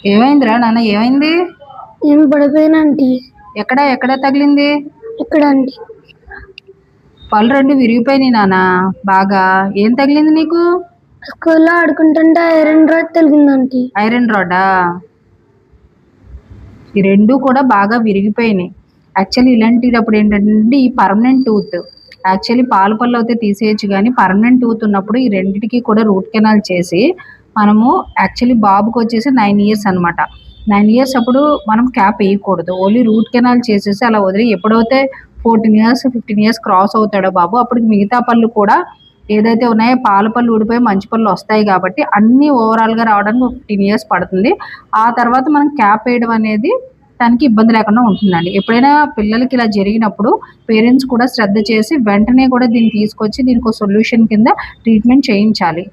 ఏమైందిరా నాన్న? ఏమైంది? నేను పడిపోయాను ఆంటీ. ఎక్కడ ఎక్కడ తగిలింది? ఇక్కడ ఆంటీ. పళ్ళు రెండు విరిగిపోయినాయి నాన్న. బాగా ఏం తగిలింది నీకు? స్కూల్లో ఆడుకుంటుంటే ఐరన్ రాడ్ తగిలింది ఆంటీ. ఐరన్ రాడా? ఈ రెండు కూడా బాగా విరిగిపోయినాయి. యాక్చువల్లీ ఇలాంటిటప్పుడు ఏంటంటే ఈ పర్మనెంట్ టూత్, యాక్చువల్లీ పాల పళ్ళు అయితే తీసేయచ్చు, కానీ పర్మనెంట్ టూత్ ఉన్నప్పుడు ఈ రెండిటికి కూడా రూట్ కెనాల్ చేసి మనము, యాక్చువల్లీ బాబుకి వచ్చేసి 9 years అనమాట. 9 years అప్పుడు మనం క్యాప్ వేయకూడదు, ఓన్లీ రూట్ కెనాల్ చేసేసి అలా వదిలి ఎప్పుడైతే 14 years 15 years క్రాస్ అవుతాడో బాబు, అప్పుడు మిగతా పళ్ళు కూడా ఏదైతే ఉన్నాయో పాల పళ్ళు ఊడిపోయి మంచి పళ్ళు వస్తాయి, కాబట్టి అన్నీ ఓవరాల్గా రావడానికి 15 years పడుతుంది. ఆ తర్వాత మనం క్యాప్ వేయడం అనేది తనకి ఇబ్బంది లేకుండా ఉంటుందండి. ఎప్పుడైనా పిల్లలకి ఇలా జరిగినప్పుడు పేరెంట్స్ కూడా శ్రద్ధ చేసి వెంటనే కూడా దీన్ని తీసుకొచ్చి దీనికి ఒక సొల్యూషన్ కింద ట్రీట్మెంట్ చేయించాలి.